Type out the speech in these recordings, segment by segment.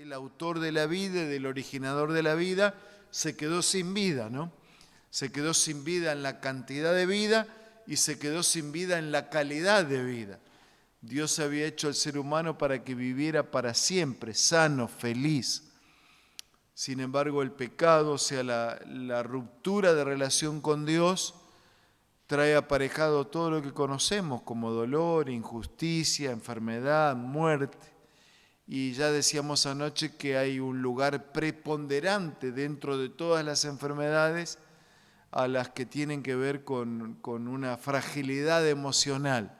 del autor de la vida y del originador de la vida, se quedó sin vida, ¿no? Se quedó sin vida en la cantidad de vida y se quedó sin vida en la calidad de vida. Dios había hecho al ser humano para que viviera para siempre, sano, feliz. Sin embargo, el pecado, o sea, la ruptura de relación con Dios, trae aparejado todo lo que conocemos como dolor, injusticia, enfermedad, muerte. Y ya decíamos anoche que hay un lugar preponderante dentro de todas las enfermedades a las que tienen que ver con una fragilidad emocional,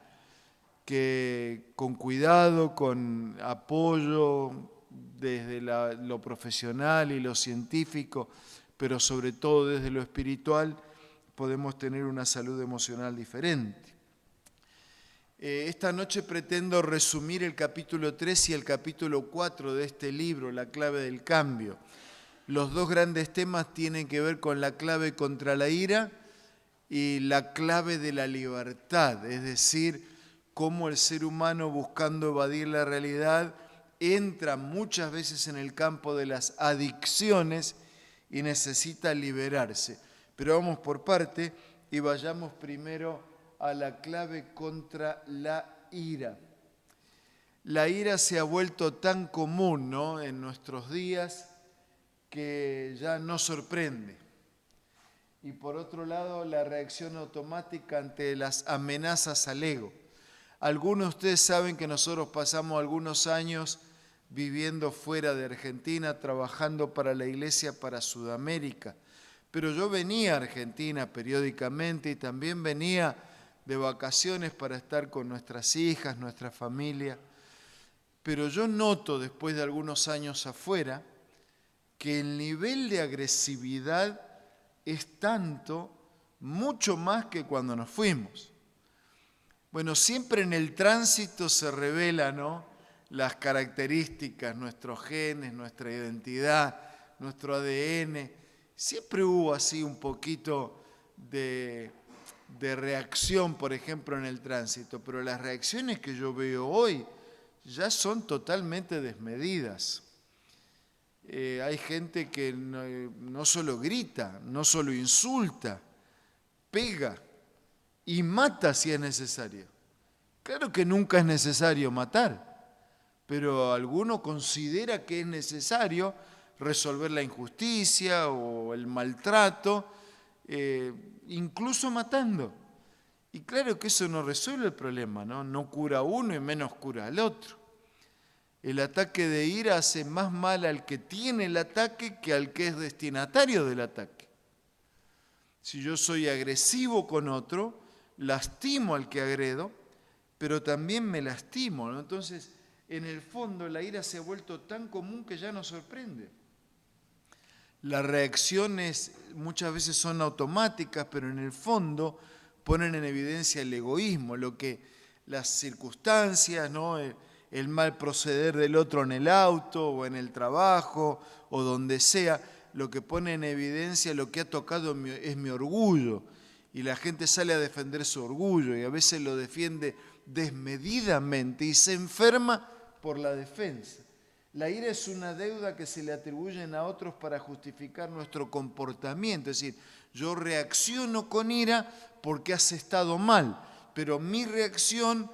que con cuidado, con apoyo desde lo profesional y lo científico, pero sobre todo desde lo espiritual, podemos tener una salud emocional diferente. Esta noche pretendo resumir el capítulo 3 y el capítulo 4 de este libro, La clave del cambio. Los dos grandes temas tienen que ver con la clave contra la ira y la clave de la libertad, es decir, cómo el ser humano, buscando evadir la realidad, entra muchas veces en el campo de las adicciones y necesita liberarse. Pero vamos por parte y vayamos primero a la clave contra la ira. La ira se ha vuelto tan común, ¿no?, en nuestros días que ya no sorprende. Y por otro lado, la reacción automática ante las amenazas al ego. Algunos de ustedes saben que nosotros pasamos algunos años viviendo fuera de Argentina, trabajando para la iglesia para Sudamérica. Pero yo venía a Argentina periódicamente y también venía de vacaciones para estar con nuestras hijas, nuestra familia. Pero yo noto, después de algunos años afuera, que el nivel de agresividad es tanto, mucho más que cuando nos fuimos. Bueno, siempre en el tránsito se revelan, ¿no?, las características, nuestros genes, nuestra identidad, nuestro ADN. Siempre hubo así un poquito de reacción, por ejemplo, en el tránsito, pero las reacciones que yo veo hoy ya son totalmente desmedidas. Hay gente que no solo grita, no solo insulta, pega y mata si es necesario. Claro que nunca es necesario matar, pero alguno considera que es necesario resolver la injusticia o el maltrato, incluso matando. Y claro que eso no resuelve el problema, ¿no? No cura a uno y menos cura al otro. El ataque de ira hace más mal al que tiene el ataque que al que es destinatario del ataque. Si yo soy agresivo con otro, lastimo al que agredo, pero también me lastimo, ¿no? Entonces, en el fondo, la ira se ha vuelto tan común que ya nos sorprende. Las reacciones muchas veces son automáticas, pero en el fondo ponen en evidencia el egoísmo, lo que las circunstancias, ¿no?, el mal proceder del otro en el auto o en el trabajo o donde sea, lo que pone en evidencia lo que ha tocado es mi orgullo. Y la gente sale a defender su orgullo y a veces lo defiende desmedidamente y se enferma por la defensa. La ira es una deuda que se le atribuyen a otros para justificar nuestro comportamiento. Es decir, yo reacciono con ira porque has estado mal, pero mi reacción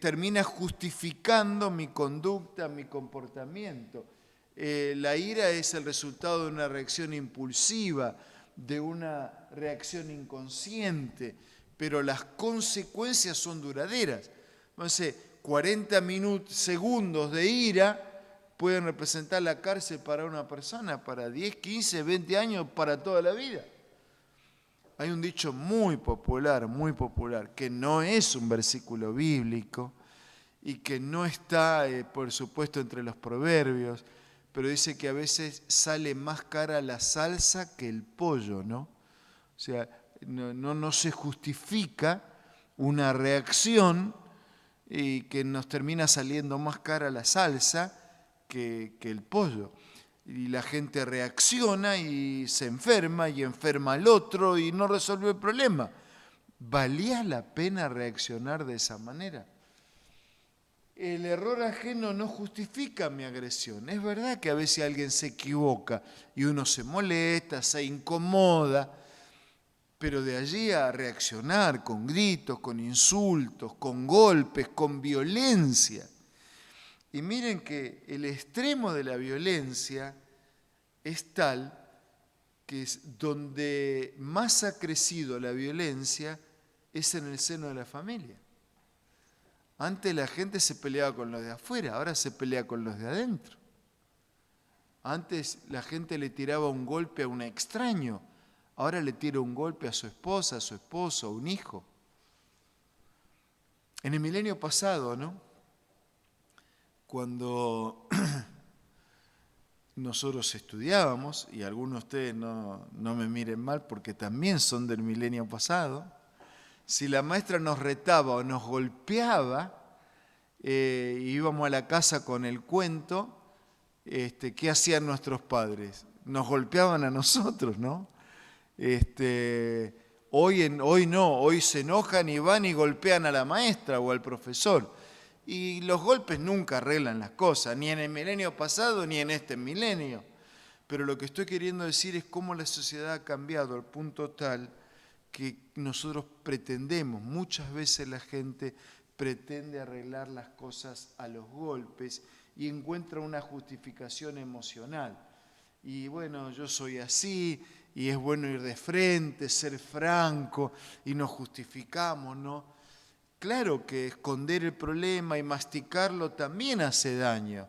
termina justificando mi conducta, mi comportamiento. La ira es el resultado de una reacción impulsiva, de una reacción inconsciente, pero las consecuencias son duraderas. Entonces, 40 segundos de ira pueden representar la cárcel para una persona, para 10, 15, 20 años, para toda la vida. Hay un dicho muy popular, que no es un versículo bíblico y que no está, por supuesto, entre los proverbios, pero dice que a veces sale más cara la salsa que el pollo, ¿no? O sea, no se justifica una reacción y que nos termina saliendo más cara la salsa que el pollo. Y la gente reacciona y se enferma y enferma al otro y no resuelve el problema. ¿Valía la pena reaccionar de esa manera? el error ajeno no justifica mi agresión. Es verdad que a veces alguien se equivoca y uno se molesta, se incomoda, pero de allí a reaccionar con gritos, con insultos, con golpes, con violencia. Y miren que el extremo de la violencia es tal que es donde más ha crecido la violencia es en el seno de la familia. Antes la gente se peleaba con los de afuera, ahora se pelea con los de adentro. Antes la gente le tiraba un golpe a un extraño, ahora le tira un golpe a su esposa, a su esposo, a un hijo. En el milenio pasado, ¿no? Cuando nosotros estudiábamos, y algunos de ustedes no me miren mal porque también son del milenio pasado, si la maestra nos retaba o nos golpeaba, íbamos a la casa con el cuento, ¿qué hacían nuestros padres? Nos golpeaban a nosotros, ¿no? Hoy no, hoy se enojan y van y golpean a la maestra o al profesor. Y los golpes nunca arreglan las cosas, ni en el milenio pasado ni en este milenio. Pero lo que estoy queriendo decir es cómo la sociedad ha cambiado al punto tal que nosotros pretendemos, muchas veces la gente pretende arreglar las cosas a los golpes y encuentra una justificación emocional. Y bueno, yo soy así, y es bueno ir de frente, ser franco, y nos justificamos, ¿no? Claro que esconder el problema y masticarlo también hace daño,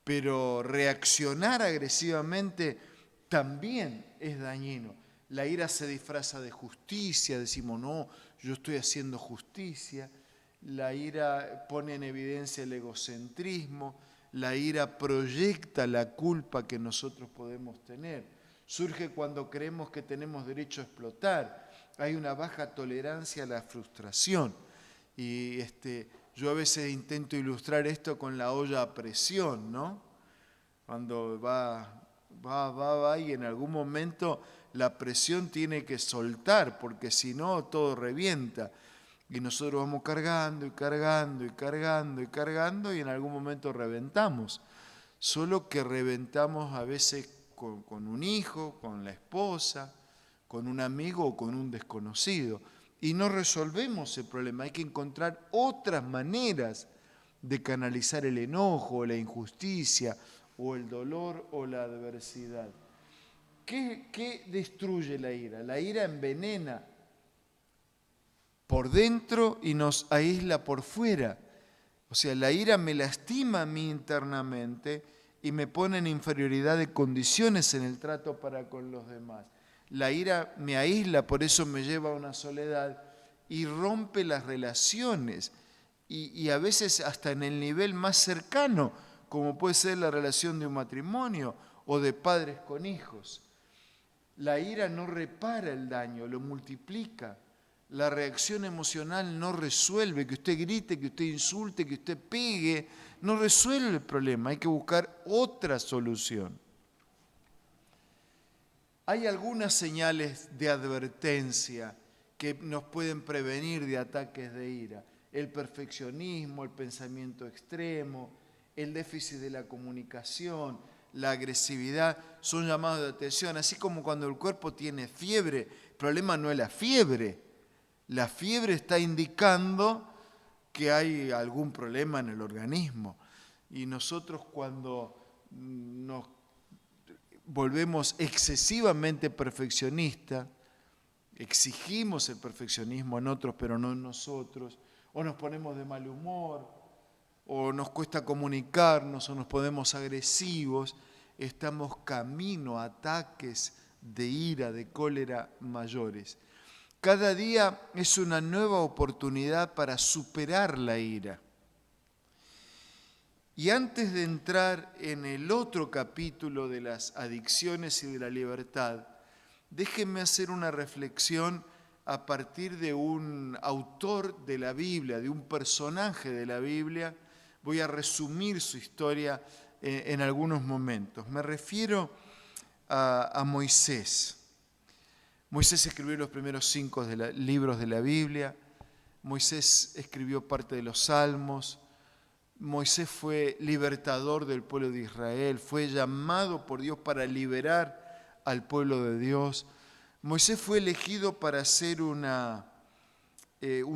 pero reaccionar agresivamente también es dañino. La ira se disfraza de justicia, decimos, no, yo estoy haciendo justicia. La ira pone en evidencia el egocentrismo, la ira proyecta la culpa que nosotros podemos tener. Surge cuando creemos que tenemos derecho a explotar. Hay una baja tolerancia a la frustración. Y yo a veces intento ilustrar esto con la olla a presión, ¿no? Cuando va y en algún momento la presión tiene que soltar, porque si no todo revienta. Y nosotros vamos cargando y cargando y cargando y cargando y en algún momento reventamos. Solo que reventamos a veces con un hijo, con la esposa, con un amigo o con un desconocido. Y no resolvemos el problema. Hay que encontrar otras maneras de canalizar el enojo, la injusticia, o el dolor o la adversidad. ¿Qué destruye la ira? La ira envenena por dentro y nos aísla por fuera. O sea, la ira me lastima a mí internamente y me pone en inferioridad de condiciones en el trato para con los demás. La ira me aísla, por eso me lleva a una soledad y rompe las relaciones y a veces hasta en el nivel más cercano, como puede ser la relación de un matrimonio o de padres con hijos. La ira no repara el daño, lo multiplica. La reacción emocional no resuelve, que usted grite, que usted insulte, que usted pegue, no resuelve el problema, hay que buscar otra solución. Hay algunas señales de advertencia que nos pueden prevenir de ataques de ira. El perfeccionismo, el pensamiento extremo, el déficit de la comunicación, la agresividad, son llamados de atención. Así como cuando el cuerpo tiene fiebre, el problema no es la fiebre. La fiebre está indicando que hay algún problema en el organismo. Y nosotros cuando nos volvemos excesivamente perfeccionistas, exigimos el perfeccionismo en otros pero no en nosotros, o nos ponemos de mal humor, o nos cuesta comunicarnos, o nos ponemos agresivos, estamos camino a ataques de ira, de cólera mayores. Cada día es una nueva oportunidad para superar la ira. Y antes de entrar en el otro capítulo de las adicciones y de la libertad, déjenme hacer una reflexión a partir de un autor de la Biblia, de un personaje de la Biblia. Voy a resumir su historia en algunos momentos. Me refiero a Moisés. Moisés escribió los primeros 5 libros de la Biblia. Moisés escribió parte de los Salmos. Moisés fue libertador del pueblo de Israel, fue llamado por Dios para liberar al pueblo de Dios. Moisés fue elegido para ser un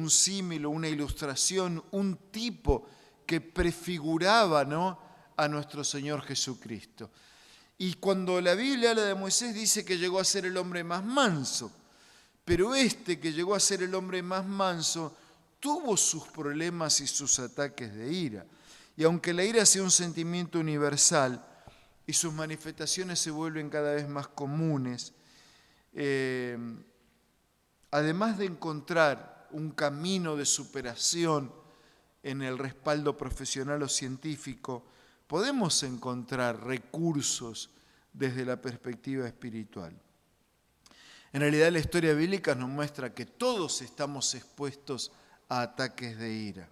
símil o una ilustración, un tipo que prefiguraba, ¿no?, a nuestro Señor Jesucristo. Y cuando la Biblia habla de Moisés dice que llegó a ser el hombre más manso, pero que llegó a ser el hombre más manso tuvo sus problemas y sus ataques de ira. Y aunque la ira sea un sentimiento universal y sus manifestaciones se vuelven cada vez más comunes, además de encontrar un camino de superación en el respaldo profesional o científico, podemos encontrar recursos desde la perspectiva espiritual. En realidad la historia bíblica nos muestra que todos estamos expuestos a ataques de ira.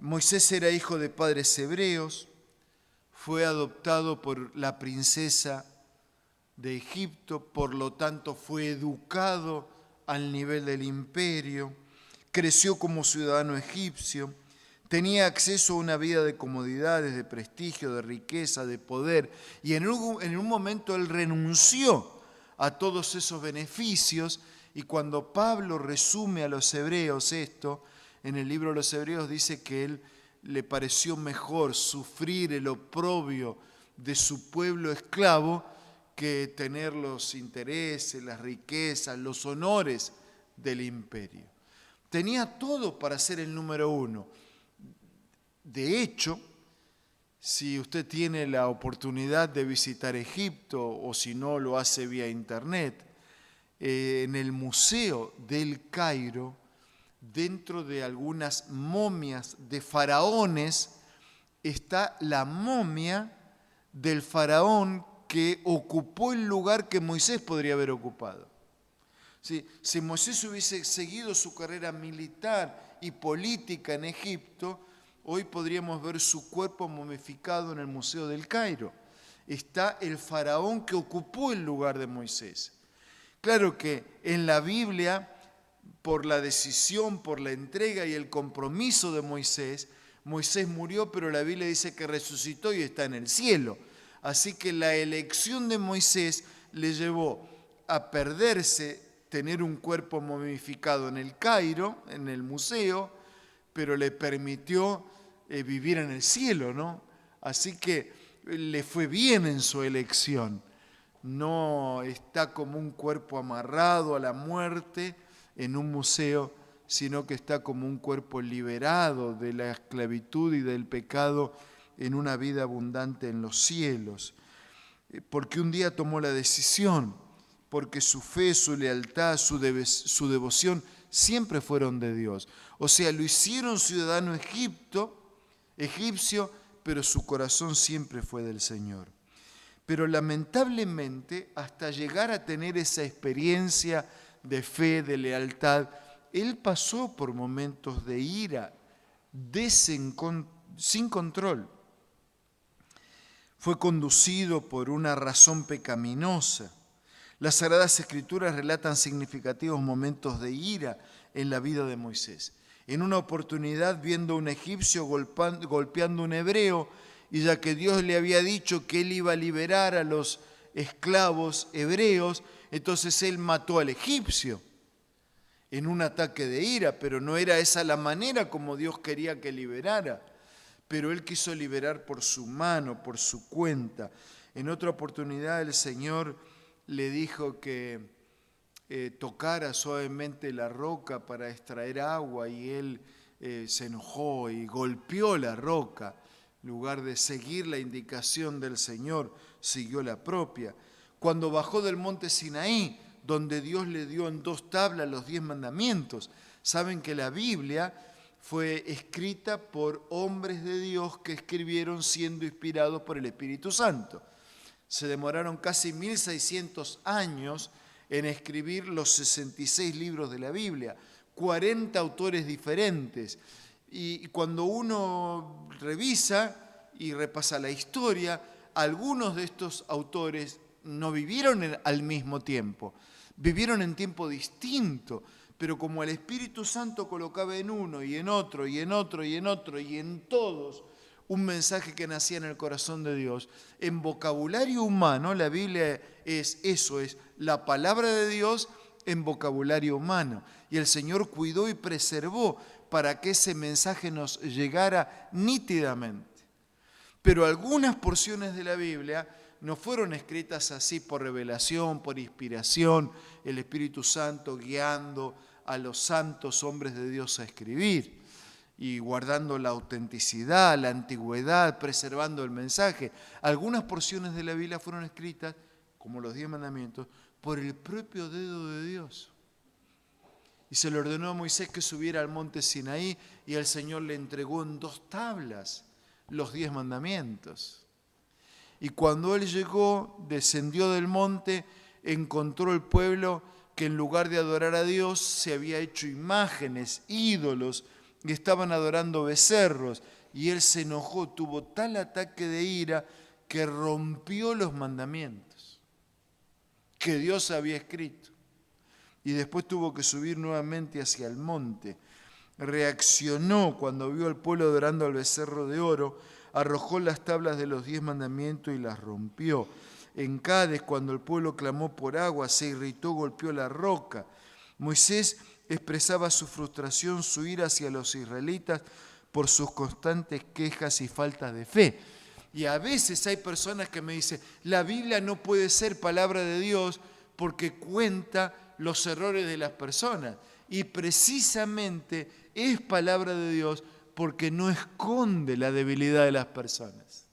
Moisés era hijo de padres hebreos, fue adoptado por la princesa de Egipto, por lo tanto fue educado al nivel del imperio, creció como ciudadano egipcio, tenía acceso a una vida de comodidades, de prestigio, de riqueza, de poder, y en un momento él renunció a todos esos beneficios, y cuando Pablo resume a los hebreos esto, en el libro de los Hebreos dice que él le pareció mejor sufrir el oprobio de su pueblo esclavo que tener los intereses, las riquezas, los honores del imperio. Tenía todo para ser el número uno. De hecho, si usted tiene la oportunidad de visitar Egipto o si no lo hace vía internet, en el Museo del Cairo, dentro de algunas momias de faraones, está la momia del faraón que ocupó el lugar que Moisés podría haber ocupado. Si Moisés hubiese seguido su carrera militar y política en Egipto, hoy podríamos ver su cuerpo momificado en el Museo del Cairo. Está el faraón que ocupó el lugar de Moisés. Claro que en la Biblia, por la decisión, por la entrega y el compromiso de Moisés, Moisés murió, pero la Biblia dice que resucitó y está en el cielo. Así que la elección de Moisés le llevó a perderse, tener un cuerpo momificado en el Cairo, en el museo, pero le permitió vivir en el cielo, ¿no? Así que le fue bien en su elección. No está como un cuerpo amarrado a la muerte en un museo, sino que está como un cuerpo liberado de la esclavitud y del pecado en una vida abundante en los cielos. Porque un día tomó la decisión, porque su fe, su lealtad, su devoción siempre fueron de Dios. O sea, lo hicieron ciudadano egipcio, pero su corazón siempre fue del Señor. Pero lamentablemente, hasta llegar a tener esa experiencia de fe, de lealtad, él pasó por momentos de ira, sin control. Fue conducido por una razón pecaminosa. Las Sagradas Escrituras relatan significativos momentos de ira en la vida de Moisés. En una oportunidad, viendo a un egipcio golpeando a un hebreo, y ya que Dios le había dicho que él iba a liberar a los esclavos hebreos, entonces él mató al egipcio en un ataque de ira, pero no era esa la manera como Dios quería que liberara. Pero él quiso liberar por su mano, por su cuenta. En otra oportunidad el Señor le dijo que tocara suavemente la roca para extraer agua y él se enojó y golpeó la roca. En lugar de seguir la indicación del Señor, siguió la propia. Cuando bajó del monte Sinaí, donde Dios le dio en 2 tablas los 10 mandamientos, saben que la Biblia fue escrita por hombres de Dios que escribieron siendo inspirados por el Espíritu Santo. Se demoraron casi 1600 años en escribir los 66 libros de la Biblia, 40 autores diferentes. Y cuando uno revisa y repasa la historia, algunos de estos autores no vivieron al mismo tiempo, vivieron en tiempo distinto, pero como el Espíritu Santo colocaba en uno y en otro y en otro y en otro y en todos un mensaje que nacía en el corazón de Dios, en vocabulario humano la Biblia es eso, es la palabra de Dios en vocabulario humano. Y el Señor cuidó y preservó para que ese mensaje nos llegara nítidamente. Pero algunas porciones de la Biblia no fueron escritas así por revelación, por inspiración, el Espíritu Santo guiando a los santos hombres de Dios a escribir y guardando la autenticidad, la antigüedad, preservando el mensaje. Algunas porciones de la Biblia fueron escritas, como los 10 mandamientos, por el propio dedo de Dios. Y se le ordenó a Moisés que subiera al monte Sinaí y el Señor le entregó en 2 tablas los 10 mandamientos. Y cuando él llegó, descendió del monte, encontró el pueblo que en lugar de adorar a Dios se había hecho imágenes, ídolos, y estaban adorando becerros. Y él se enojó, tuvo tal ataque de ira que rompió los mandamientos que Dios había escrito. Y después tuvo que subir nuevamente hacia el monte. Reaccionó cuando vio al pueblo adorando al becerro de oro, arrojó las tablas de los 10 mandamientos y las rompió. En Cádiz, cuando el pueblo clamó por agua, se irritó, golpeó la roca. Moisés expresaba su frustración, su ira hacia los israelitas por sus constantes quejas y faltas de fe. Y a veces hay personas que me dicen, la Biblia no puede ser palabra de Dios porque cuenta los errores de las personas. Y precisamente es palabra de Dios porque no esconde la debilidad de las personas.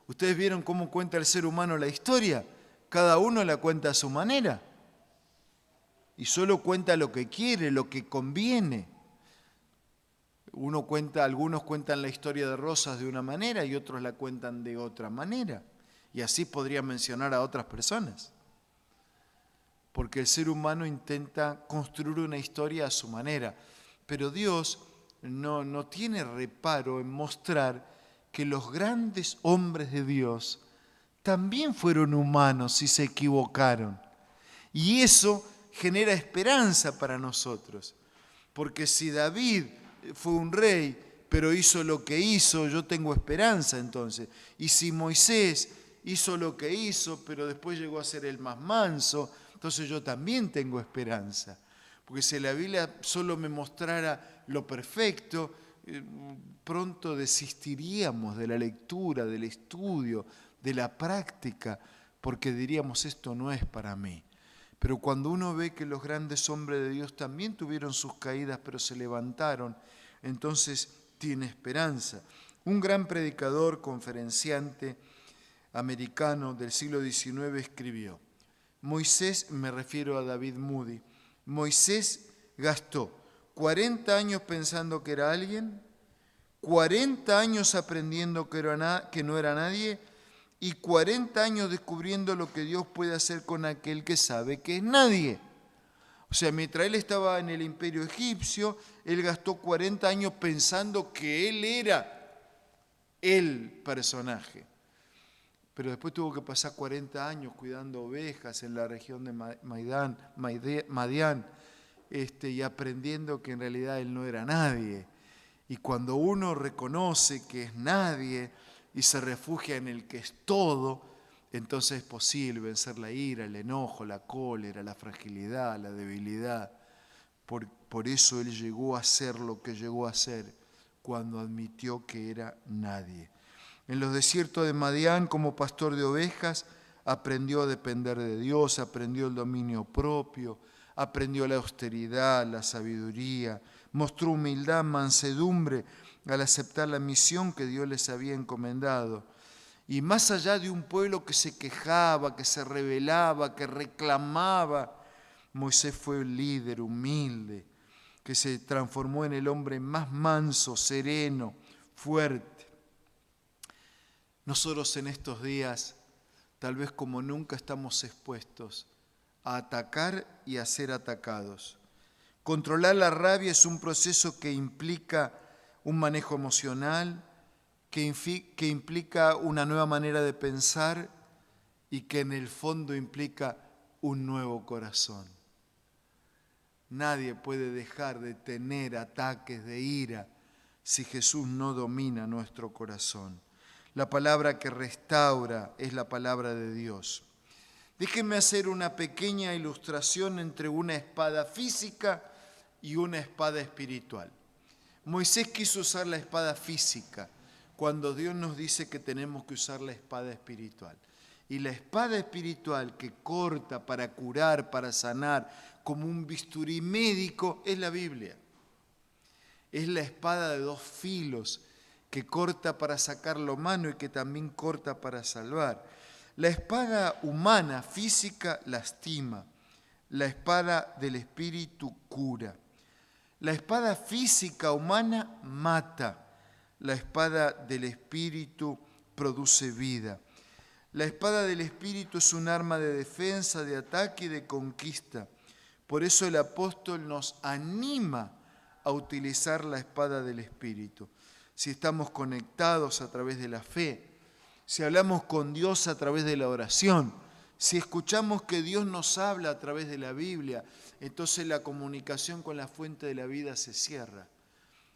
¿Ustedes vieron cómo cuenta el ser humano la historia? Cada uno la cuenta a su manera. Y solo cuenta lo que quiere, lo que conviene. Algunos cuentan la historia de Rosas de una manera y otros la cuentan de otra manera. Y así podría mencionar a otras personas. Porque el ser humano intenta construir una historia a su manera. Pero Dios no tiene reparo en mostrar que los grandes hombres de Dios también fueron humanos y se equivocaron. Y eso genera esperanza para nosotros. Porque si David fue un rey, pero hizo lo que hizo, yo tengo esperanza entonces. Y si Moisés hizo lo que hizo, pero después llegó a ser el más manso, entonces yo también tengo esperanza. Porque si la Biblia solo me mostrara lo perfecto, pronto desistiríamos de la lectura, del estudio, de la práctica, porque diríamos esto no es para mí. Pero cuando uno ve que los grandes hombres de Dios también tuvieron sus caídas, pero se levantaron, entonces tiene esperanza. Un gran predicador, conferenciante americano del siglo XIX escribió, Moisés, me refiero a David Moody, Moisés gastó 40 años pensando que era alguien, 40 años aprendiendo que no era nadie y 40 años descubriendo lo que Dios puede hacer con aquel que sabe que es nadie. O sea, mientras él estaba en el imperio egipcio, él gastó 40 años pensando que él era el personaje. Pero después tuvo que pasar 40 años cuidando ovejas en la región de Madián, y aprendiendo que en realidad él no era nadie. Y cuando uno reconoce que es nadie y se refugia en el que es todo, entonces es posible vencer la ira, el enojo, la cólera, la fragilidad, la debilidad. Por eso él llegó a ser lo que llegó a ser cuando admitió que era nadie. En los desiertos de Madián, como pastor de ovejas, aprendió a depender de Dios, aprendió el dominio propio, aprendió la austeridad, la sabiduría, mostró humildad, mansedumbre al aceptar la misión que Dios les había encomendado. Y más allá de un pueblo que se quejaba, que se rebelaba, que reclamaba, Moisés fue un líder humilde, que se transformó en el hombre más manso, sereno, fuerte. Nosotros en estos días, tal vez como nunca, estamos expuestos a atacar y a ser atacados. Controlar la rabia es un proceso que implica un manejo emocional, que implica una nueva manera de pensar y que en el fondo implica un nuevo corazón. Nadie puede dejar de tener ataques de ira si Jesús no domina nuestro corazón. La palabra que restaura es la palabra de Dios. Déjenme hacer una pequeña ilustración entre una espada física y una espada espiritual. Moisés quiso usar la espada física cuando Dios nos dice que tenemos que usar la espada espiritual. Y la espada espiritual que corta para curar, para sanar, como un bisturí médico, es la Biblia. Es la espada de dos filos que corta para sacar lo malo y que también corta para salvar. La espada humana, física, lastima. La espada del espíritu cura. La espada física humana mata. La espada del espíritu produce vida. La espada del espíritu es un arma de defensa, de ataque y de conquista. Por eso el apóstol nos anima a utilizar la espada del espíritu. Si estamos conectados a través de la fe, si hablamos con Dios a través de la oración, si escuchamos que Dios nos habla a través de la Biblia, entonces la comunicación con la fuente de la vida se cierra.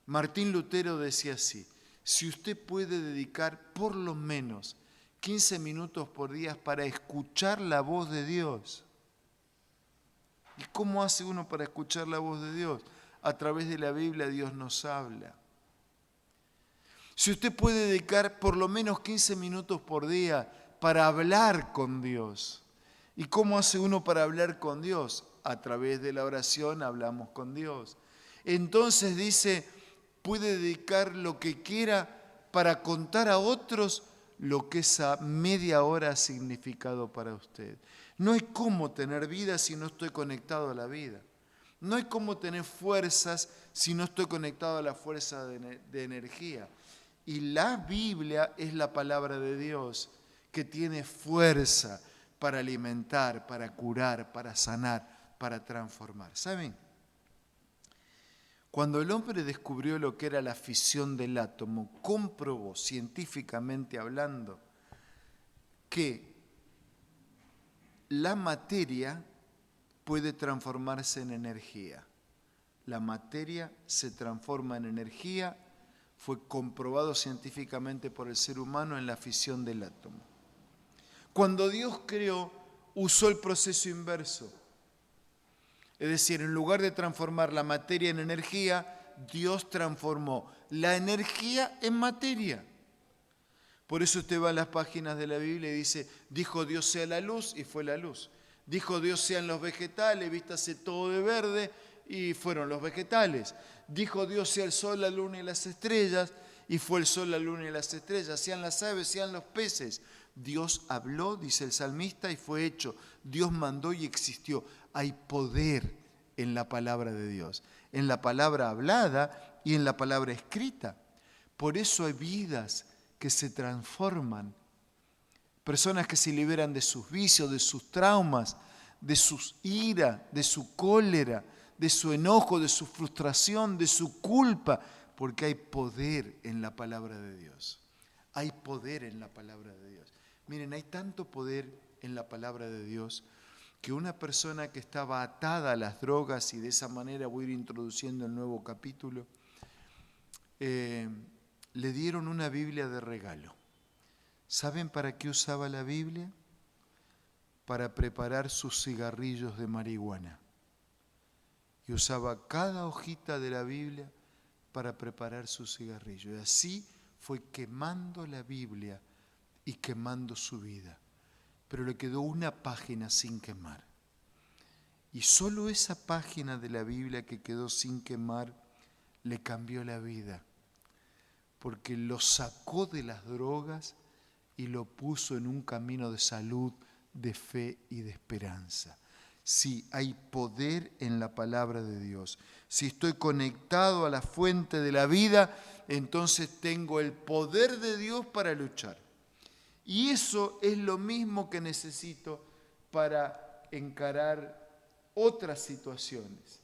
Martín Lutero decía así: si usted puede dedicar por lo menos 15 minutos por día para escuchar la voz de Dios. ¿Y cómo hace uno para escuchar la voz de Dios? A través de la Biblia Dios nos habla. Si usted puede dedicar por lo menos 15 minutos por día para hablar con Dios. ¿Y cómo hace uno para hablar con Dios? A través de la oración hablamos con Dios. Entonces dice, puede dedicar lo que quiera para contar a otros lo que esa media hora ha significado para usted. No hay cómo tener vida si no estoy conectado a la vida. No hay cómo tener fuerzas si no estoy conectado a la fuerza de energía. Y la Biblia es la palabra de Dios que tiene fuerza para alimentar, para curar, para sanar, para transformar. ¿Saben? Cuando el hombre descubrió lo que era la fisión del átomo, comprobó, científicamente hablando, que la materia puede transformarse en energía. La materia se transforma en energía, fue comprobado científicamente por el ser humano en la fisión del átomo. Cuando Dios creó, usó el proceso inverso. Es decir, en lugar de transformar la materia en energía, Dios transformó la energía en materia. Por eso usted va a las páginas de la Biblia y dice, dijo Dios sea la luz y fue la luz. Dijo Dios sean los vegetales, vístase todo de verde y fueron los vegetales. Dijo Dios sea el sol, la luna y las estrellas y fue el sol, la luna y las estrellas. Sean las aves, sean los peces. Dios habló, dice el salmista, y fue hecho. Dios mandó y existió. Hay poder en la palabra de Dios, en la palabra hablada y en la palabra escrita. Por eso hay vidas que se transforman, personas que se liberan de sus vicios, de sus traumas, de sus ira, de su cólera, de su enojo, de su frustración, de su culpa, porque hay poder en la palabra de Dios. Hay poder en la palabra de Dios. Miren, hay tanto poder en la palabra de Dios que una persona que estaba atada a las drogas, y de esa manera voy a ir introduciendo el nuevo capítulo, le dieron una Biblia de regalo. ¿Saben para qué usaba la Biblia? Para preparar sus cigarrillos de marihuana. Y usaba cada hojita de la Biblia para preparar su cigarrillo. Y así fue quemando la Biblia y quemando su vida. Pero le quedó una página sin quemar. Y solo esa página de la Biblia que quedó sin quemar le cambió la vida. Porque lo sacó de las drogas y lo puso en un camino de salud, de fe y de esperanza. Sí, hay poder en la palabra de Dios. Si estoy conectado a la fuente de la vida, entonces tengo el poder de Dios para luchar. Y eso es lo mismo que necesito para encarar otras situaciones.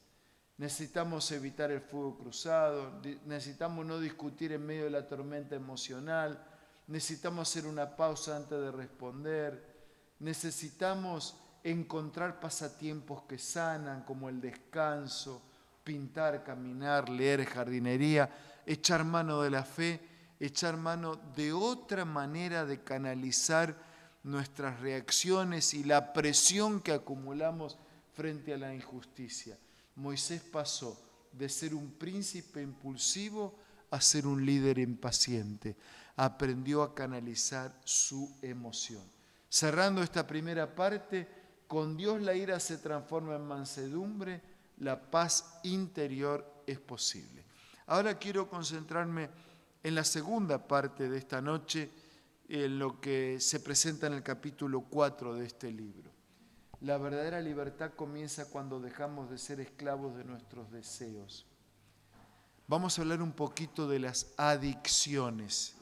Necesitamos evitar el fuego cruzado, necesitamos no discutir en medio de la tormenta emocional, necesitamos hacer una pausa antes de responder, necesitamos encontrar pasatiempos que sanan, como el descanso, pintar, caminar, leer, jardinería, echar mano de la fe, echar mano de otra manera de canalizar nuestras reacciones y la presión que acumulamos frente a la injusticia. Moisés pasó de ser un príncipe impulsivo a ser un líder impaciente. Aprendió a canalizar su emoción. Cerrando esta primera parte, con Dios la ira se transforma en mansedumbre, la paz interior es posible. Ahora quiero concentrarme en la segunda parte de esta noche, en lo que se presenta en el capítulo 4 de este libro. La verdadera libertad comienza cuando dejamos de ser esclavos de nuestros deseos. Vamos a hablar un poquito de las adicciones.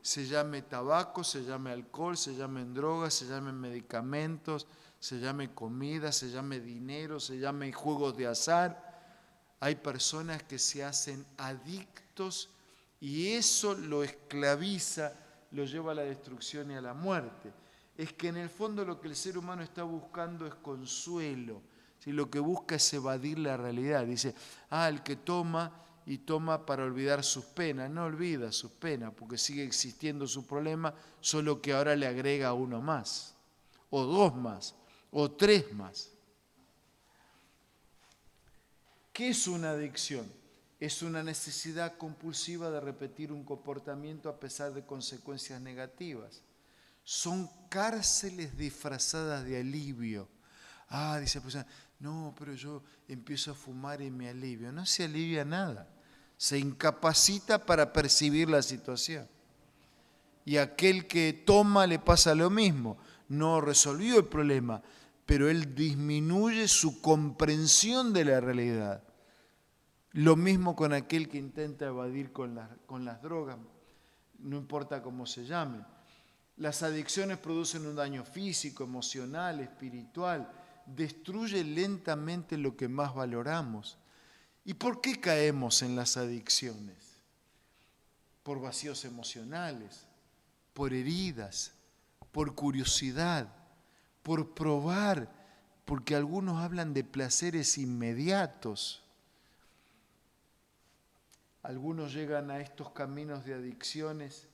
Se llame tabaco, se llame alcohol, se llamen drogas, se llamen medicamentos, se llame comida, se llame dinero, se llame juegos de azar. Hay personas que se hacen adictos y eso lo esclaviza, lo lleva a la destrucción y a la muerte. Es que en el fondo lo que el ser humano está buscando es consuelo. ¿Sí? Lo que busca es evadir la realidad. Dice, el que toma y toma para olvidar sus penas. No olvida sus penas porque sigue existiendo su problema, solo que ahora le agrega uno más, o dos más, o tres más. ¿Qué es una adicción? Es una necesidad compulsiva de repetir un comportamiento a pesar de consecuencias negativas. Son cárceles disfrazadas de alivio. Dice la persona, no, pero yo empiezo a fumar y me alivio. No se alivia nada. Se incapacita para percibir la situación. Y a aquel que toma le pasa lo mismo. No resolvió el problema, pero él disminuye su comprensión de la realidad. Lo mismo con aquel que intenta evadir con las drogas, no importa cómo se llamen. Las adicciones producen un daño físico, emocional, espiritual, destruyen lentamente lo que más valoramos. ¿Y por qué caemos en las adicciones? Por vacíos emocionales, por heridas, por curiosidad, por probar, porque algunos hablan de placeres inmediatos. Algunos llegan a estos caminos de adicciones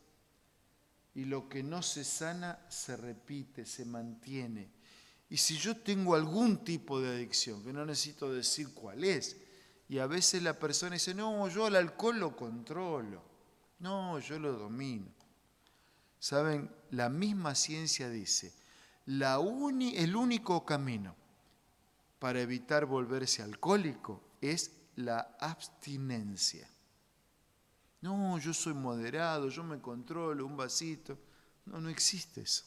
y lo que no se sana se repite, se mantiene. Y si yo tengo algún tipo de adicción, que no necesito decir cuál es, y a veces la persona dice, no, yo al alcohol lo controlo, no, yo lo domino. ¿Saben? La misma ciencia dice, el único camino para evitar volverse alcohólico es la abstinencia. No, yo soy moderado, yo me controlo, un vasito. No existe eso.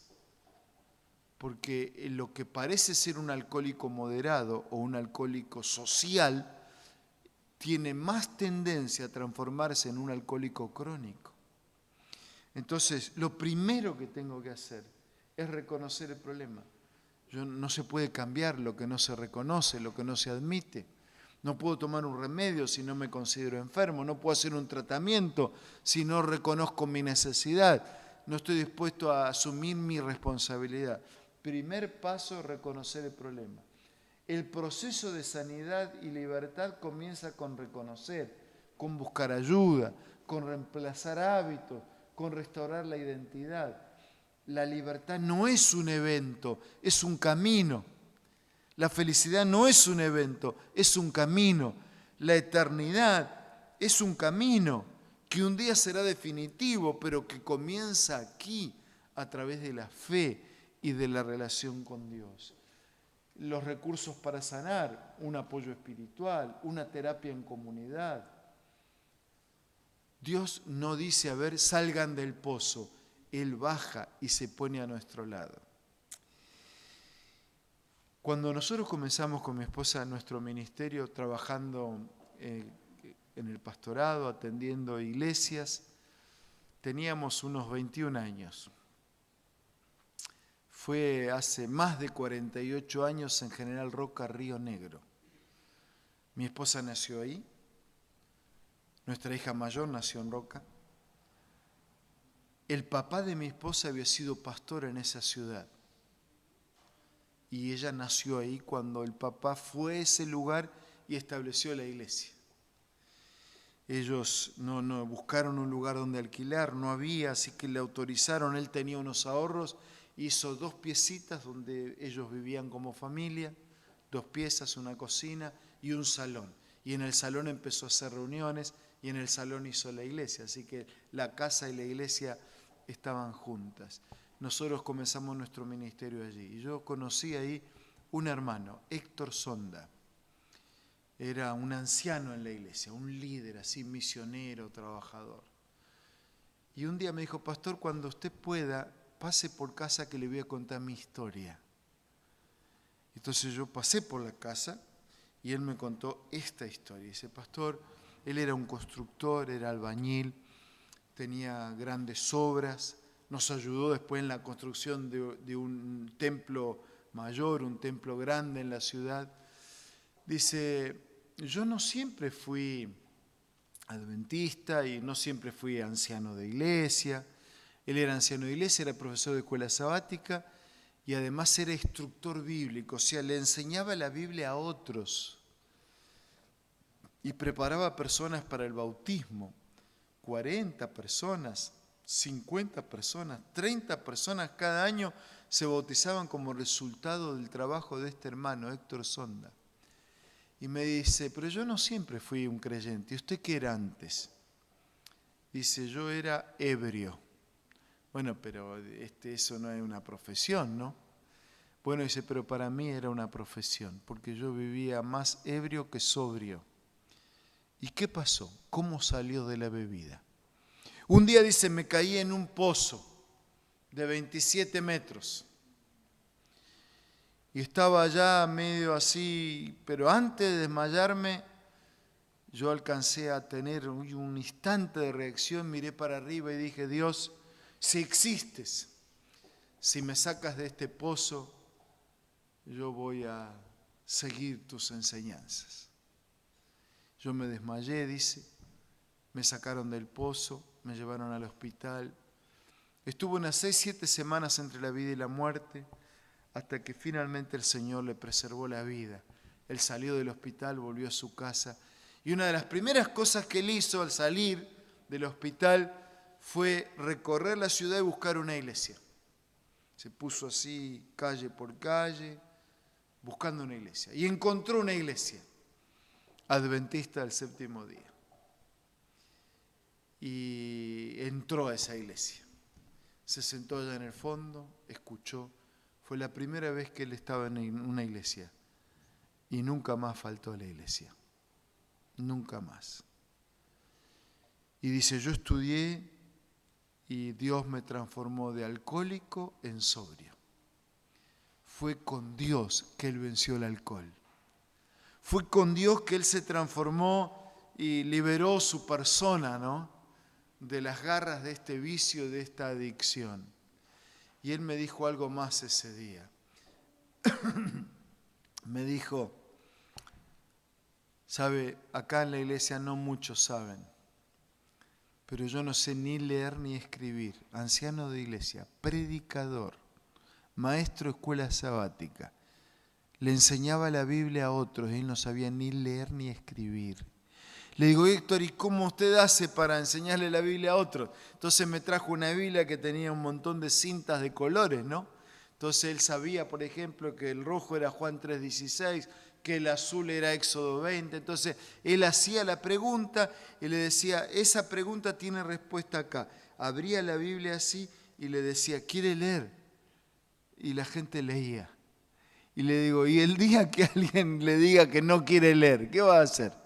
Porque lo que parece ser un alcohólico moderado o un alcohólico social tiene más tendencia a transformarse en un alcohólico crónico. Entonces, lo primero que tengo que hacer es reconocer el problema. No se puede cambiar lo que no se reconoce, lo que no se admite. No puedo tomar un remedio si no me considero enfermo. No puedo hacer un tratamiento si no reconozco mi necesidad. No estoy dispuesto a asumir mi responsabilidad. Primer paso, reconocer el problema. El proceso de sanidad y libertad comienza con reconocer, con buscar ayuda, con reemplazar hábitos, con restaurar la identidad. La libertad no es un evento, es un camino. La felicidad no es un evento, es un camino. La eternidad es un camino que un día será definitivo, pero que comienza aquí a través de la fe y de la relación con Dios. Los recursos para sanar, un apoyo espiritual, una terapia en comunidad. Dios no dice, a ver, salgan del pozo. Él baja y se pone a nuestro lado. Cuando nosotros comenzamos con mi esposa nuestro ministerio, trabajando en el pastorado, atendiendo iglesias, teníamos unos 21 años. Fue hace más de 48 años en General Roca, Río Negro. Mi esposa nació ahí, nuestra hija mayor nació en Roca. El papá de mi esposa había sido pastor en esa ciudad. Y ella nació ahí cuando el papá fue a ese lugar y estableció la iglesia. Ellos no buscaron un lugar donde alquilar, no había, así que le autorizaron, él tenía unos ahorros, hizo 2 piecitas donde ellos vivían como familia, 2 piezas, una cocina y un salón. Y en el salón empezó a hacer reuniones y en el salón hizo la iglesia, así que la casa y la iglesia estaban juntas. Nosotros comenzamos nuestro ministerio allí y yo conocí ahí un hermano, Héctor Sonda. Era un anciano en la iglesia, un líder así, misionero, trabajador. Y un día me dijo, pastor, cuando usted pueda, pase por casa que le voy a contar mi historia. Entonces yo pasé por la casa y él me contó esta historia. Dice, pastor, él era un constructor, era albañil, tenía grandes obras, nos ayudó después en la construcción de un templo mayor, un templo grande en la ciudad. Dice, yo no siempre fui adventista y no siempre fui anciano de iglesia. Él era anciano de iglesia, era profesor de escuela sabática y además era instructor bíblico, o sea, le enseñaba la Biblia a otros y preparaba personas para el bautismo. 40 personas, 50 personas, 30 personas cada año se bautizaban como resultado del trabajo de este hermano, Héctor Sonda. Y me dice, pero yo no siempre fui un creyente. ¿Y usted qué era antes? Dice, yo era ebrio. Bueno, pero eso no es una profesión, ¿no? Bueno, dice, pero para mí era una profesión, porque yo vivía más ebrio que sobrio. ¿Y qué pasó? ¿Cómo salió de la bebida? Un día, dice, me caí en un pozo de 27 metros. Y estaba ya medio así, pero antes de desmayarme, yo alcancé a tener un instante de reacción, miré para arriba y dije, Dios, si existes, si me sacas de este pozo, yo voy a seguir tus enseñanzas. Yo me desmayé, dice, me sacaron del pozo, me llevaron al hospital. Estuve unas 6, 7 semanas entre la vida y la muerte, hasta que finalmente el Señor le preservó la vida. Él salió del hospital, volvió a su casa. Y una de las primeras cosas que él hizo al salir del hospital fue recorrer la ciudad y buscar una iglesia. Se puso así, calle por calle, buscando una iglesia. Y encontró una iglesia, adventista del séptimo día. Y entró a esa iglesia. Se sentó allá en el fondo, escuchó. Fue la primera vez que él estaba en una iglesia y nunca más faltó a la iglesia, nunca más. Y dice, yo estudié y Dios me transformó de alcohólico en sobrio. Fue con Dios que él venció el alcohol. Fue con Dios que él se transformó y liberó su persona, ¿no?, de las garras de este vicio, de esta adicción. Y él me dijo algo más ese día. Me dijo, sabe, acá en la iglesia no muchos saben, pero yo no sé ni leer ni escribir. Anciano de iglesia, predicador, maestro de escuela sabática. Le enseñaba la Biblia a otros y él no sabía ni leer ni escribir. Le digo, Héctor, ¿y cómo usted hace para enseñarle la Biblia a otros? Entonces me trajo una Biblia que tenía un montón de cintas de colores, ¿no? Entonces él sabía, por ejemplo, que el rojo era Juan 3:16, que el azul era Éxodo 20. Entonces él hacía la pregunta y le decía, esa pregunta tiene respuesta acá. Abría la Biblia así y le decía, ¿quiere leer? Y la gente leía. Y le digo, ¿y el día que alguien le diga que no quiere leer, qué va a hacer?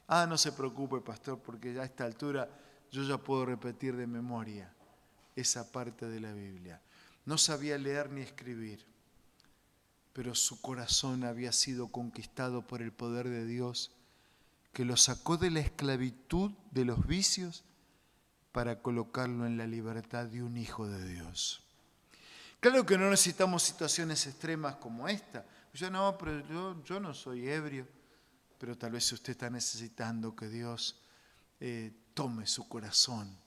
No se preocupe, pastor, porque ya a esta altura yo ya puedo repetir de memoria esa parte de la Biblia. No sabía leer ni escribir, pero su corazón había sido conquistado por el poder de Dios, que lo sacó de la esclavitud de los vicios para colocarlo en la libertad de un hijo de Dios. Claro que no necesitamos situaciones extremas como esta. Pero yo no soy ebrio. Pero tal vez usted está necesitando que Dios tome su corazón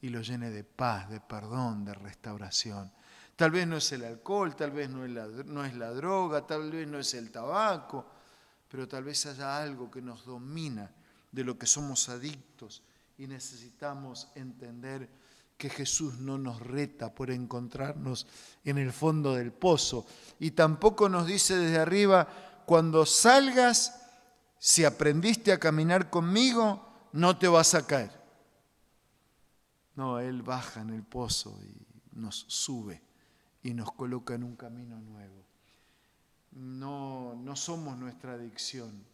y lo llene de paz, de perdón, de restauración. Tal vez no es el alcohol, tal vez no es la droga, tal vez no es el tabaco, pero tal vez haya algo que nos domina, de lo que somos adictos, y necesitamos entender que Jesús no nos reta por encontrarnos en el fondo del pozo, y tampoco nos dice desde arriba: cuando salgas, si aprendiste a caminar conmigo, no te vas a caer. No, Él baja en el pozo y nos sube y nos coloca en un camino nuevo. No somos nuestra adicción,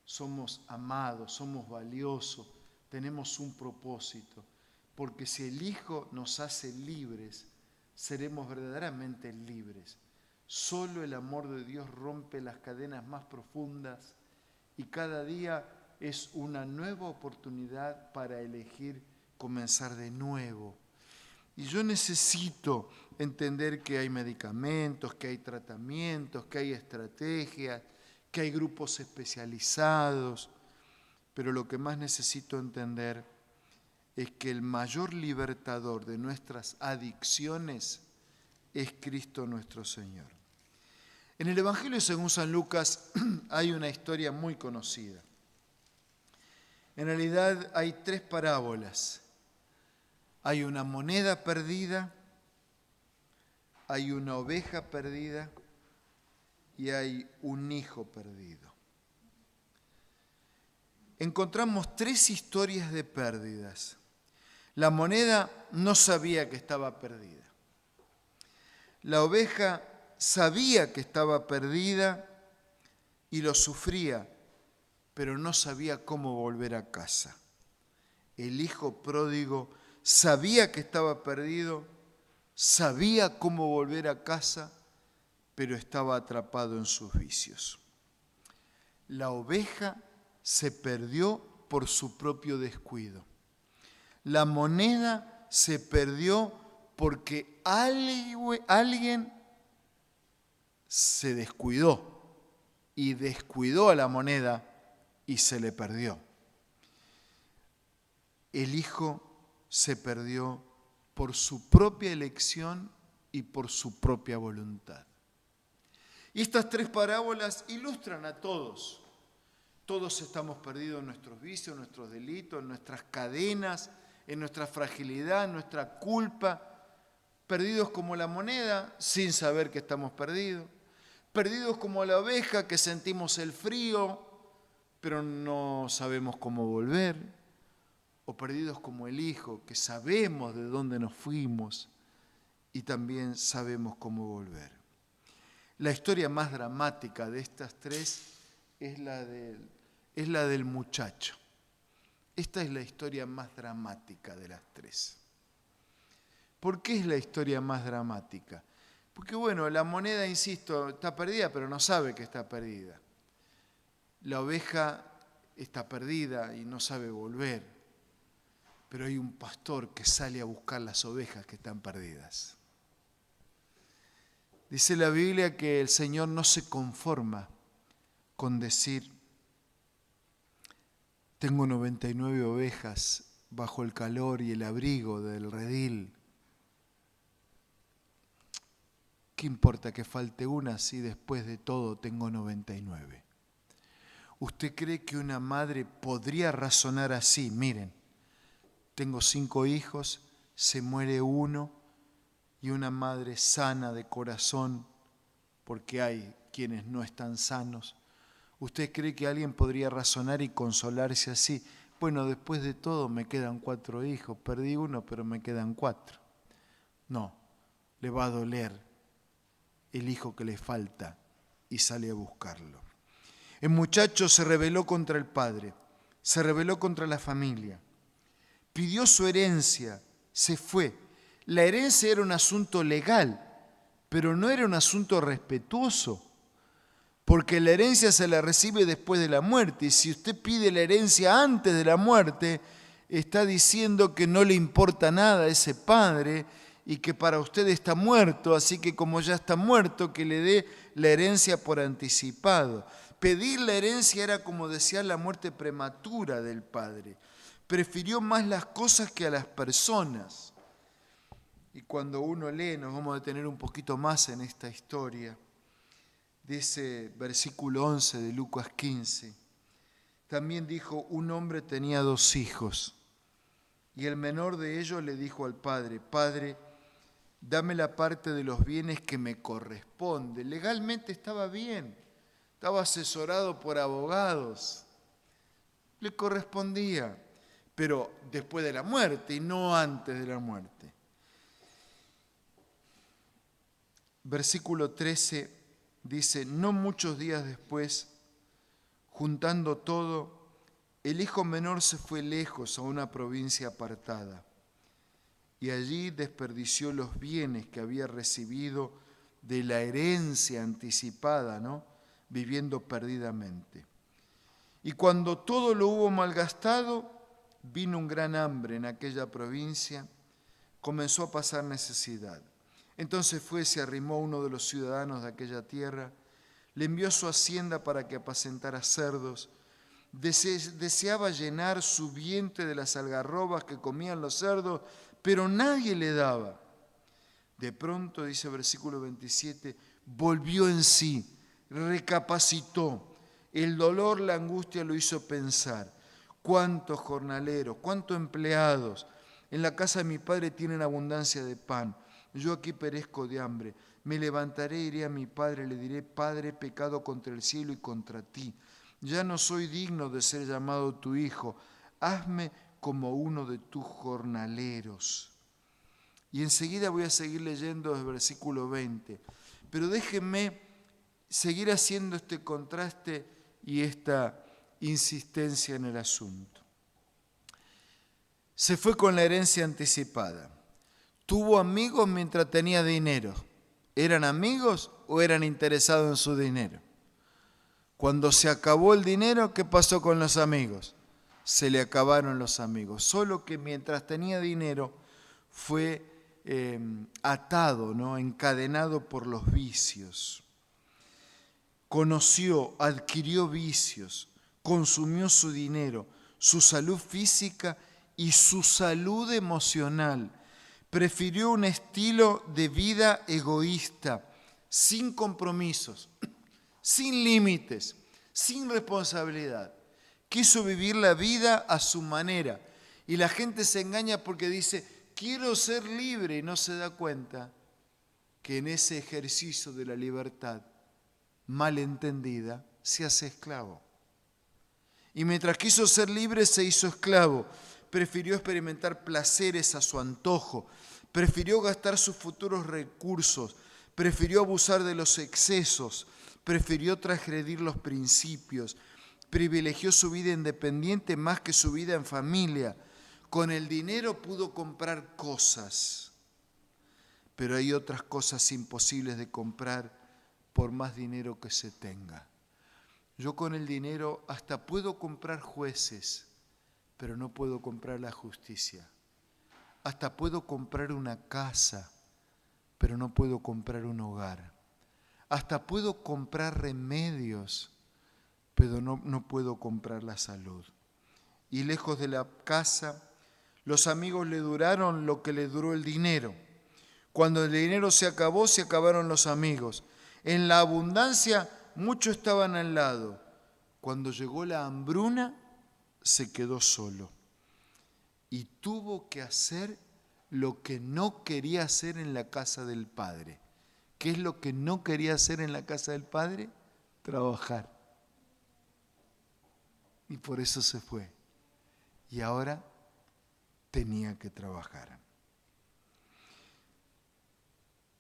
somos amados, somos valiosos, tenemos un propósito, porque si el Hijo nos hace libres, seremos verdaderamente libres. Solo el amor de Dios rompe las cadenas más profundas y cada día es una nueva oportunidad para elegir comenzar de nuevo. Y yo necesito entender que hay medicamentos, que hay tratamientos, que hay estrategias, que hay grupos especializados, pero lo que más necesito entender es que el mayor libertador de nuestras adicciones es Cristo nuestro Señor. En el Evangelio según San Lucas hay una historia muy conocida. En realidad hay 3 parábolas. Hay una moneda perdida, hay una oveja perdida y hay un hijo perdido. Encontramos 3 historias de pérdidas. La moneda no sabía que estaba perdida. La oveja sabía que estaba perdida y lo sufría, pero no sabía cómo volver a casa. El hijo pródigo sabía que estaba perdido, sabía cómo volver a casa, pero estaba atrapado en sus vicios. La oveja se perdió por su propio descuido. La moneda se perdió porque alguien se descuidó y descuidó a la moneda y se le perdió. El hijo se perdió por su propia elección y por su propia voluntad. Y estas 3 parábolas ilustran a todos. Todos estamos perdidos en nuestros vicios, en nuestros delitos, en nuestras cadenas, en nuestra fragilidad, en nuestra culpa. Perdidos como la moneda, sin saber que estamos perdidos. Perdidos como la oveja, que sentimos el frío, pero no sabemos cómo volver. O perdidos como el hijo, que sabemos de dónde nos fuimos y también sabemos cómo volver. La historia más dramática de estas 3 es la del muchacho. Esta es la historia más dramática de las 3. ¿Por qué es la historia más dramática? Porque bueno, la moneda, insisto, está perdida, pero no sabe que está perdida. La oveja está perdida y no sabe volver. Pero hay un pastor que sale a buscar las ovejas que están perdidas. Dice la Biblia que el Señor no se conforma con decir: tengo 99 ovejas bajo el calor y el abrigo del redil. ¿Qué importa que falte una si después de todo tengo 99? ¿Usted cree que una madre podría razonar así? Miren, tengo 5 hijos, se muere uno, y una madre sana de corazón, porque hay quienes no están sanos. ¿Usted cree que alguien podría razonar y consolarse así? Bueno, después de todo me quedan 4 hijos, perdí uno, pero me quedan 4. No, le va a doler el hijo que le falta y sale a buscarlo. El muchacho se rebeló contra el padre, se rebeló contra la familia, pidió su herencia, se fue. La herencia era un asunto legal, pero no era un asunto respetuoso, porque la herencia se la recibe después de la muerte, y si usted pide la herencia antes de la muerte, está diciendo que no le importa nada a ese padre y que para usted está muerto, así que como ya está muerto, que le dé la herencia por anticipado. Pedir la herencia era como desear la muerte prematura del padre. Prefirió más las cosas que a las personas. Y cuando uno lee, nos vamos a detener un poquito más en esta historia, de ese versículo 11 de Lucas 15. También dijo, un hombre tenía 2 hijos, y el menor de ellos le dijo al padre, Padre, dame la parte de los bienes que me corresponde. Legalmente estaba bien, estaba asesorado por abogados, le correspondía, pero después de la muerte y no antes de la muerte. Versículo 13 dice, no muchos días después, juntando todo, el hijo menor se fue lejos a una provincia apartada y allí desperdició los bienes que había recibido de la herencia anticipada, ¿no? Viviendo perdidamente. Y cuando todo lo hubo malgastado, vino un gran hambre en aquella provincia, comenzó a pasar necesidad. Entonces se arrimó uno de los ciudadanos de aquella tierra, le envió a su hacienda para que apacentara cerdos, deseaba llenar su vientre de las algarrobas que comían los cerdos, pero nadie le daba. De pronto, dice el versículo 27, volvió en sí, recapacitó. El dolor, la angustia lo hizo pensar. ¿Cuántos jornaleros, cuántos empleados en la casa de mi padre tienen abundancia de pan? Yo aquí perezco de hambre. Me levantaré, iré a mi padre, le diré, Padre, he pecado contra el cielo y contra ti. Ya no soy digno de ser llamado tu hijo. Hazme como uno de tus jornaleros. Y enseguida voy a seguir leyendo el versículo 20. Pero déjenme seguir haciendo este contraste y esta insistencia en el asunto. Se fue con la herencia anticipada. Tuvo amigos mientras tenía dinero. ¿Eran amigos o eran interesados en su dinero? Cuando se acabó el dinero, ¿qué pasó con los amigos? Se le acabaron los amigos. Solo que mientras tenía dinero fue atado, ¿no? Encadenado por los vicios. Conoció, adquirió vicios, consumió su dinero, su salud física y su salud emocional. Prefirió un estilo de vida egoísta, sin compromisos, sin límites, sin responsabilidad. Quiso vivir la vida a su manera. Y la gente se engaña porque dice, quiero ser libre, y no se da cuenta que en ese ejercicio de la libertad mal entendida se hace esclavo. Y mientras quiso ser libre se hizo esclavo. Prefirió experimentar placeres a su antojo, prefirió gastar sus futuros recursos, prefirió abusar de los excesos, prefirió transgredir los principios, privilegió su vida independiente más que su vida en familia. Con el dinero pudo comprar cosas, pero hay otras cosas imposibles de comprar por más dinero que se tenga. Yo con el dinero hasta puedo comprar jueces, pero no puedo comprar la justicia. Hasta puedo comprar una casa, pero no puedo comprar un hogar. Hasta puedo comprar remedios, pero no puedo comprar la salud. Y lejos de la casa, los amigos le duraron lo que le duró el dinero. Cuando el dinero se acabó, se acabaron los amigos. En la abundancia, muchos estaban al lado. Cuando llegó la hambruna, se quedó solo. Y tuvo que hacer lo que no quería hacer en la casa del Padre. ¿Qué es lo que no quería hacer en la casa del Padre? Trabajar. Y por eso se fue. Y ahora tenía que trabajar.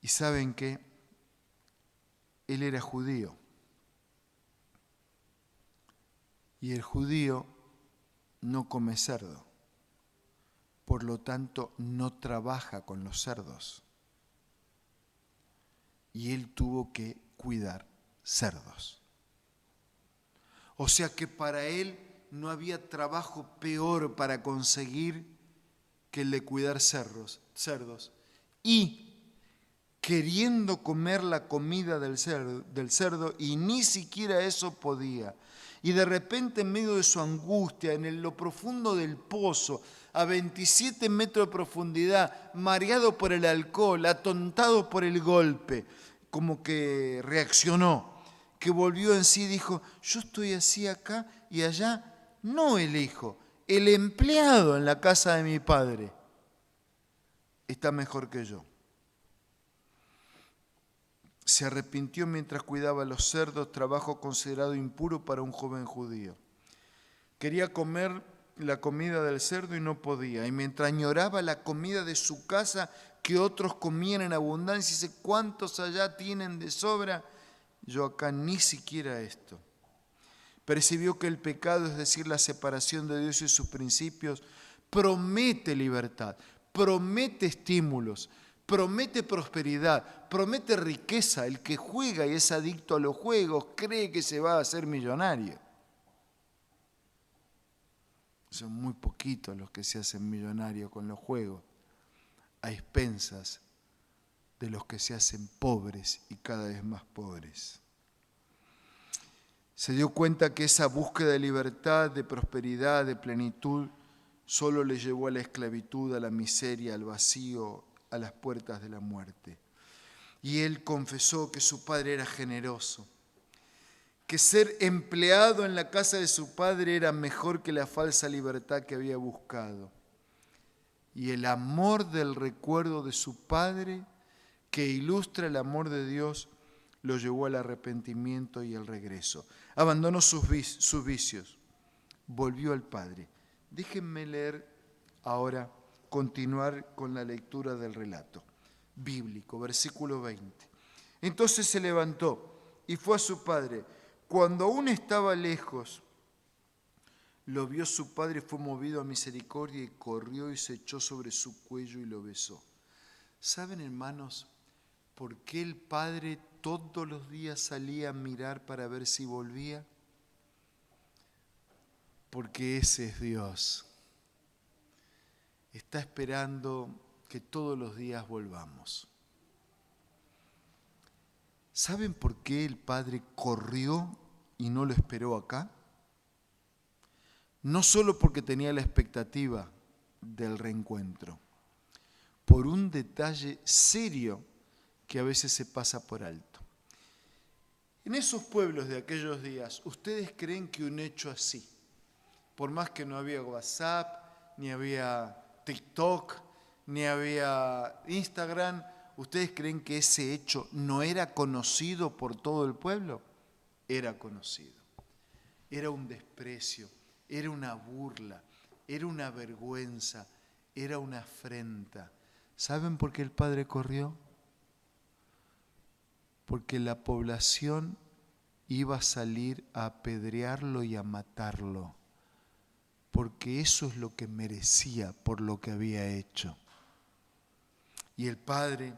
¿Y saben qué? Él era judío. Y el judío no come cerdo. Por lo tanto, no trabaja con los cerdos. Y él tuvo que cuidar cerdos. O sea que para él no había trabajo peor para conseguir que el de cuidar cerdos. Y queriendo comer la comida del cerdo, y ni siquiera eso podía. Y de repente, en medio de su angustia, en lo profundo del pozo, a 27 metros de profundidad, mareado por el alcohol, atontado por el golpe, como que reaccionó, que volvió en sí y dijo, yo estoy así acá y allá, no el hijo, el empleado en la casa de mi padre está mejor que yo. Se arrepintió mientras cuidaba a los cerdos, trabajo considerado impuro para un joven judío. Quería comer la comida del cerdo y no podía. Y mientras añoraba la comida de su casa que otros comían en abundancia, dice, ¿cuántos allá tienen de sobra? Yo acá ni siquiera esto. Percibió que el pecado, es decir, la separación de Dios y sus principios, promete libertad, promete estímulos, promete prosperidad, promete riqueza. El que juega y es adicto a los juegos cree que se va a hacer millonario. Son muy poquitos los que se hacen millonarios con los juegos, a expensas de los que se hacen pobres y cada vez más pobres. Se dio cuenta que esa búsqueda de libertad, de prosperidad, de plenitud, solo le llevó a la esclavitud, a la miseria, al vacío, a las puertas de la muerte. Y él confesó que su padre era generoso, que ser empleado en la casa de su padre era mejor que la falsa libertad que había buscado. Y el amor del recuerdo de su padre, que ilustra el amor de Dios, lo llevó al arrepentimiento y al regreso. Abandonó sus vicios, volvió al Padre. Déjenme leer ahora, continuar con la lectura del relato bíblico, versículo 20. Entonces se levantó y fue a su padre. Cuando aún estaba lejos, lo vio su padre y fue movido a misericordia y corrió y se echó sobre su cuello y lo besó. ¿Saben, hermanos, por qué el padre todos los días salía a mirar para ver si volvía? Porque ese es Dios. Está esperando que todos los días volvamos. ¿Saben por qué el padre corrió y no lo esperó acá? No solo porque tenía la expectativa del reencuentro, por un detalle serio que a veces se pasa por alto. En esos pueblos de aquellos días, ¿ustedes creen que un hecho así, por más que no había WhatsApp, ni había TikTok, ni había Instagram, ¿ustedes creen que ese hecho no era conocido por todo el pueblo? Era conocido. Era un desprecio, era una burla, era una vergüenza, era una afrenta. ¿Saben por qué el padre corrió? Porque la población iba a salir a apedrearlo y a matarlo, porque eso es lo que merecía por lo que había hecho. Y el padre,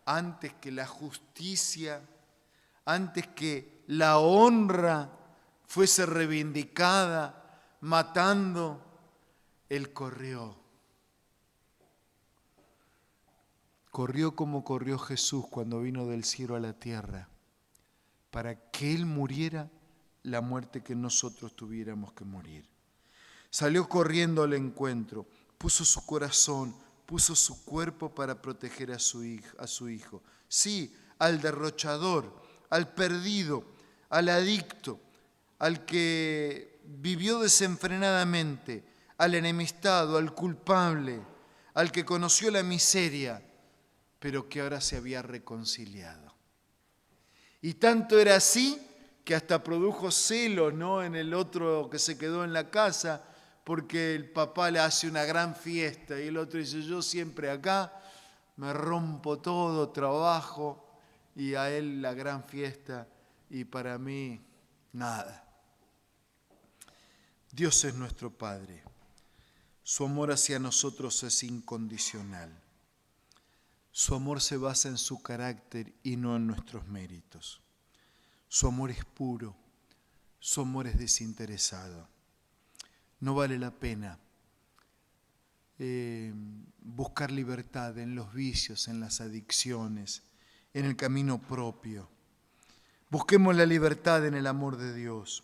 antes que la justicia, antes que la honra fuese reivindicada, matando, él corrió. Corrió como corrió Jesús cuando vino del cielo a la tierra, para que Él muriera la muerte que nosotros tuviéramos que morir. Salió corriendo al encuentro, puso su corazón, puso su cuerpo para proteger a su hijo. Sí, al derrochador, al perdido, al adicto, al que vivió desenfrenadamente, al enemistado, al culpable, al que conoció la miseria, pero que ahora se había reconciliado. Y tanto era así que hasta produjo celos, ¿no?, en el otro que se quedó en la casa, porque el papá le hace una gran fiesta y el otro dice, yo siempre acá me rompo todo, trabajo, y a él la gran fiesta y para mí nada. Dios es nuestro Padre. Su amor hacia nosotros es incondicional. Su amor se basa en su carácter y no en nuestros méritos. Su amor es puro, su amor es desinteresado. No vale la pena buscar libertad en los vicios, en las adicciones, en el camino propio. Busquemos la libertad en el amor de Dios.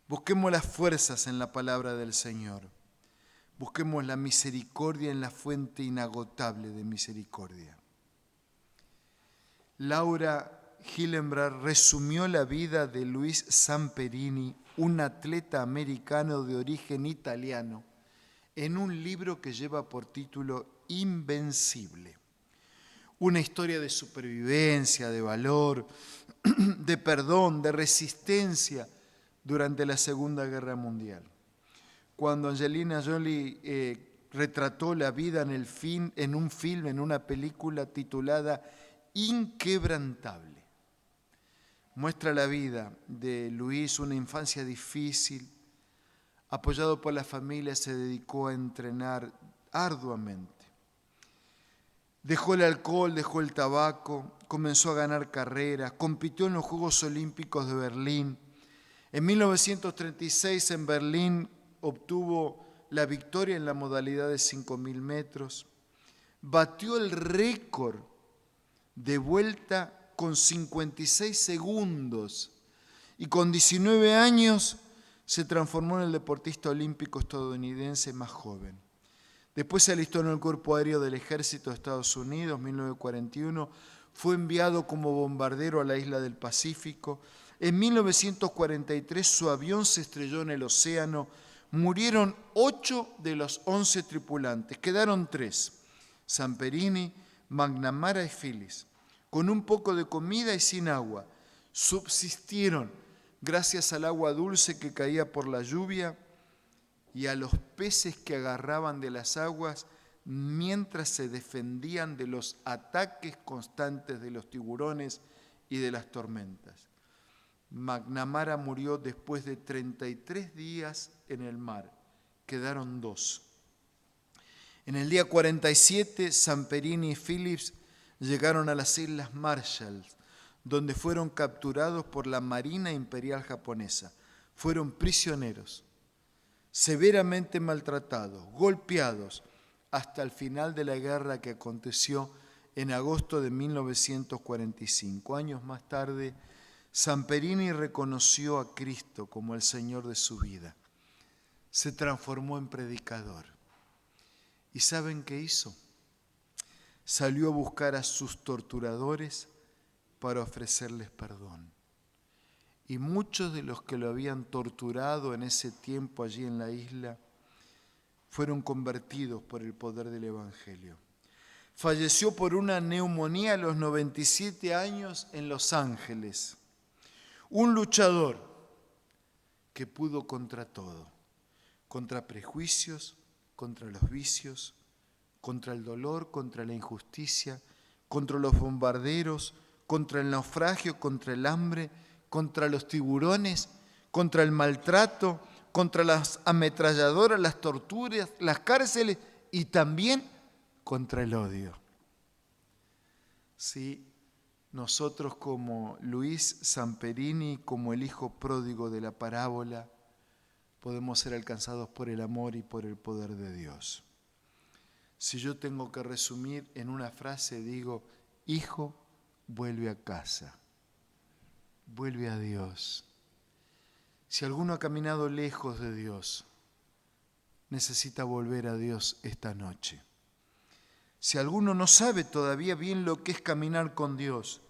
Busquemos las fuerzas en la palabra del Señor. Busquemos la misericordia en la fuente inagotable de misericordia. Laura Hillenbrand resumió la vida de Luis Zamperini, un atleta americano de origen italiano, en un libro que lleva por título Invencible. Una historia de supervivencia, de valor, de perdón, de resistencia durante la Segunda Guerra Mundial. Cuando Angelina Jolie retrató la vida en una película titulada Inquebrantable. Muestra la vida de Luis, una infancia difícil. Apoyado por la familia, se dedicó a entrenar arduamente. Dejó el alcohol, dejó el tabaco, comenzó a ganar carreras, compitió en los Juegos Olímpicos de Berlín. En 1936 en Berlín obtuvo la victoria en la modalidad de 5.000 metros. Batió el récord de vuelta con 56 segundos y con 19 años se transformó en el deportista olímpico estadounidense más joven. Después se alistó en el Cuerpo Aéreo del Ejército de Estados Unidos, en 1941, fue enviado como bombardero a la isla del Pacífico. En 1943 su avión se estrelló en el océano, murieron 8 de los 11 tripulantes, quedaron 3, Zamperini, McNamara y Phillips. Con un poco de comida y sin agua, subsistieron gracias al agua dulce que caía por la lluvia y a los peces que agarraban de las aguas mientras se defendían de los ataques constantes de los tiburones y de las tormentas. McNamara murió después de 33 días en el mar, quedaron 2. En el día 47, Zamperini y Phillips llegaron a las Islas Marshall, donde fueron capturados por la Marina Imperial japonesa. Fueron prisioneros, severamente maltratados, golpeados, hasta el final de la guerra que aconteció en agosto de 1945. Años más tarde, Zamperini reconoció a Cristo como el Señor de su vida. Se transformó en predicador. ¿Y saben qué hizo? Salió a buscar a sus torturadores para ofrecerles perdón. Y muchos de los que lo habían torturado en ese tiempo allí en la isla fueron convertidos por el poder del Evangelio. Falleció por una neumonía a los 97 años en Los Ángeles. Un luchador que pudo contra todo, contra prejuicios, contra los vicios, contra el dolor, contra la injusticia, contra los bombarderos, contra el naufragio, contra el hambre, contra los tiburones, contra el maltrato, contra las ametralladoras, las torturas, las cárceles y también contra el odio. Sí, nosotros como Luis Zamperini, como el hijo pródigo de la parábola, podemos ser alcanzados por el amor y por el poder de Dios. Si yo tengo que resumir en una frase, digo, hijo, vuelve a casa, vuelve a Dios. Si alguno ha caminado lejos de Dios, necesita volver a Dios esta noche. Si alguno no sabe todavía bien lo que es caminar con Dios,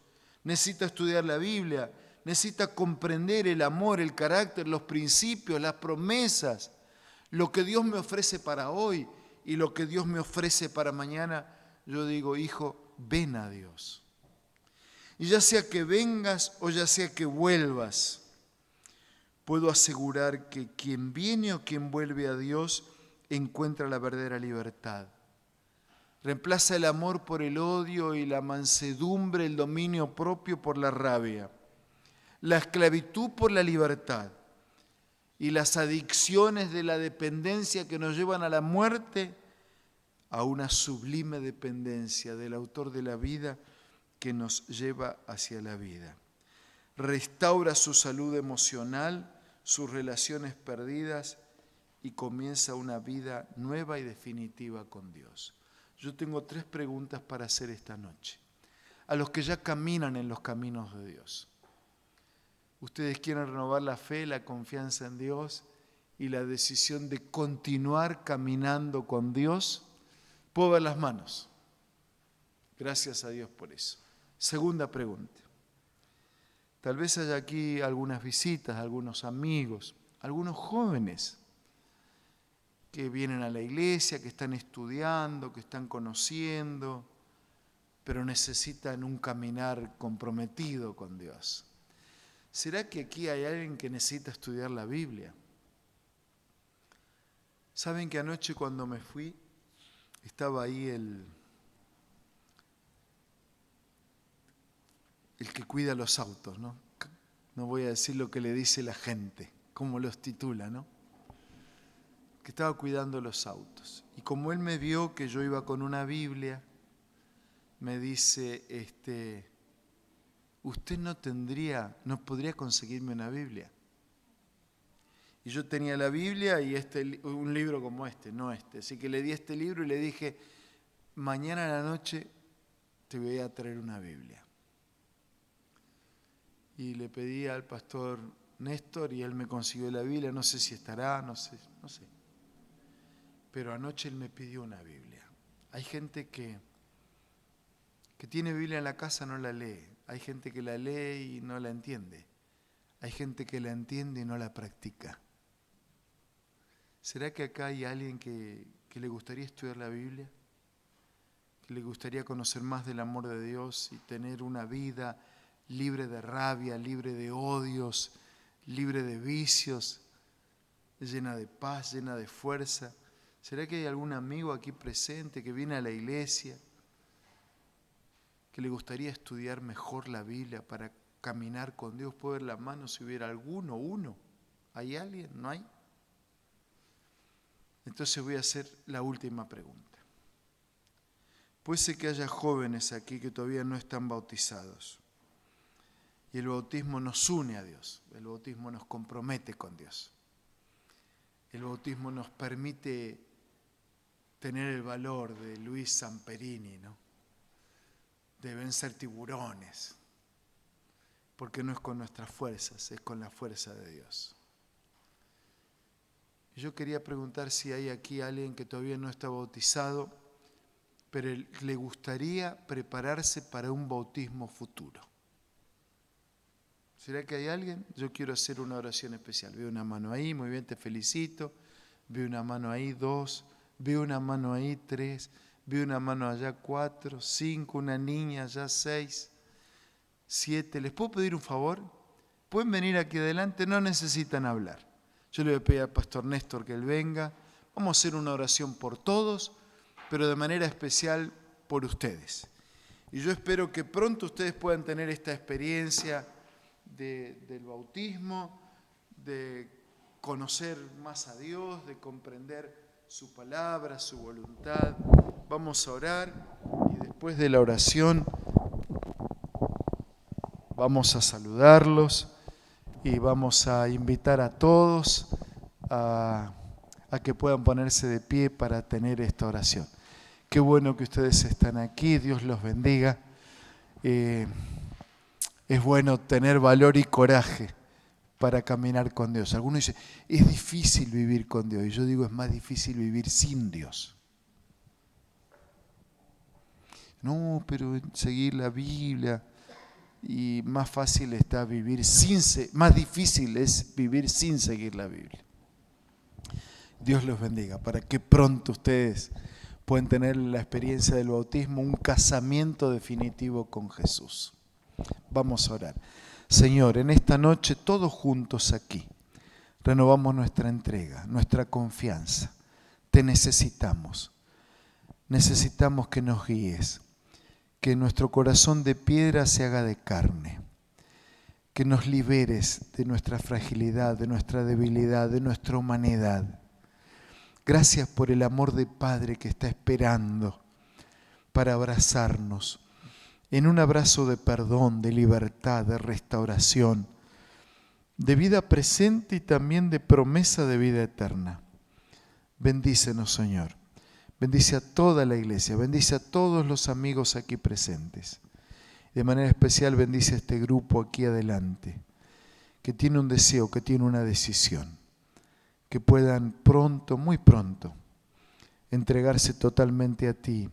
necesita estudiar la Biblia, necesita comprender el amor, el carácter, los principios, las promesas, lo que Dios me ofrece para hoy y lo que Dios me ofrece para mañana. Yo digo, hijo, ven a Dios. Y ya sea que vengas o ya sea que vuelvas, puedo asegurar que quien viene o quien vuelve a Dios encuentra la verdadera libertad. Reemplaza el amor por el odio y la mansedumbre, el dominio propio por la rabia, la esclavitud por la libertad y las adicciones de la dependencia que nos llevan a la muerte, a una sublime dependencia del autor de la vida que nos lleva hacia la vida. Restaura su salud emocional, sus relaciones perdidas y comienza una vida nueva y definitiva con Dios. Yo tengo 3 preguntas para hacer esta noche. A los que ya caminan en los caminos de Dios. Ustedes quieren renovar la fe, la confianza en Dios y la decisión de continuar caminando con Dios, puedo ver las manos. Gracias a Dios por eso. Segunda pregunta. Tal vez haya aquí algunas visitas, algunos amigos, algunos jóvenes que vienen a la iglesia, que están estudiando, que están conociendo, pero necesitan un caminar comprometido con Dios. ¿Será que aquí hay alguien que necesita estudiar la Biblia? ¿Saben que anoche cuando me fui, estaba ahí el que cuida los autos, ¿no? No voy a decir lo que le dice la gente, cómo los titula, ¿no? Que estaba cuidando los autos. Y como él me vio que yo iba con una Biblia, me dice, usted no podría conseguirme una Biblia. Y yo tenía la Biblia y un libro como no este. Así que le di este libro y le dije, mañana a la noche te voy a traer una Biblia. Y le pedí al pastor Néstor y él me consiguió la Biblia. No sé si estará, no sé. Pero anoche él me pidió una Biblia. Hay gente que tiene Biblia en la casa, no la lee. Hay gente que la lee y no la entiende. Hay gente que la entiende y no la practica. ¿Será que acá hay alguien que le gustaría estudiar la Biblia? Que le gustaría conocer más del amor de Dios y tener una vida libre de rabia, libre de odios, libre de vicios, llena de paz, llena de fuerza. ¿Será que hay algún amigo aquí presente que viene a la iglesia, que le gustaría estudiar mejor la Biblia para caminar con Dios? ¿Puedo ver la mano si hubiera uno? ¿Hay alguien? ¿No hay? Entonces voy a hacer la última pregunta. Puede ser que haya jóvenes aquí que todavía no están bautizados. Y el bautismo nos une a Dios, el bautismo nos compromete con Dios. El bautismo nos permite tener el valor de Luis Samperini, ¿no? De vencer tiburones, porque no es con nuestras fuerzas, es con la fuerza de Dios. Y yo quería preguntar si hay aquí alguien que todavía no está bautizado, pero le gustaría prepararse para un bautismo futuro. ¿Será que hay alguien? Yo quiero hacer una oración especial. Veo una mano ahí, muy bien, te felicito. Veo una mano ahí, 2. Veo una mano ahí, 3. Veo una mano allá, 4, 5. Una niña allá, 6, 7. ¿Les puedo pedir un favor? Pueden venir aquí adelante, no necesitan hablar. Yo le voy a pedir al pastor Néstor que él venga. Vamos a hacer una oración por todos, pero de manera especial por ustedes. Y yo espero que pronto ustedes puedan tener esta experiencia del bautismo, de conocer más a Dios, de comprender su palabra, su voluntad. Vamos a orar y después de la oración vamos a saludarlos y vamos a invitar a todos a que puedan ponerse de pie para tener esta oración. Qué bueno que ustedes están aquí, Dios los bendiga. Es bueno tener valor y coraje para caminar con Dios. Algunos dicen, es difícil vivir con Dios. Y yo digo, es más difícil vivir sin Dios. No, pero seguir la Biblia. Y más fácil está más difícil es vivir sin seguir la Biblia. Dios los bendiga, para que pronto ustedes puedan tener la experiencia del bautismo, un casamiento definitivo con Jesús. Vamos a orar. Señor, en esta noche todos juntos aquí renovamos nuestra entrega, nuestra confianza. Te necesitamos. Necesitamos que nos guíes, que nuestro corazón de piedra se haga de carne, que nos liberes de nuestra fragilidad, de nuestra debilidad, de nuestra humanidad. Gracias por el amor de Padre que está esperando para abrazarnos en un abrazo de perdón, de libertad, de restauración, de vida presente y también de promesa de vida eterna. Bendícenos, Señor. Bendice a toda la iglesia, bendice a todos los amigos aquí presentes. De manera especial bendice a este grupo aquí adelante, que tiene un deseo, que tiene una decisión, que puedan pronto, muy pronto, entregarse totalmente a ti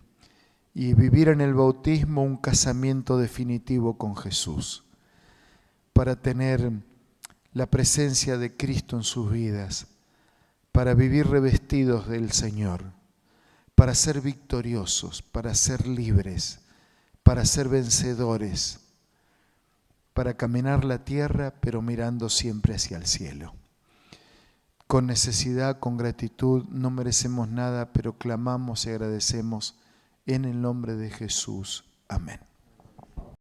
y vivir en el bautismo un casamiento definitivo con Jesús, para tener la presencia de Cristo en sus vidas, para vivir revestidos del Señor, para ser victoriosos, para ser libres, para ser vencedores, para caminar la tierra, pero mirando siempre hacia el cielo. Con necesidad, con gratitud, no merecemos nada, pero clamamos y agradecemos en el nombre de Jesús. Amén.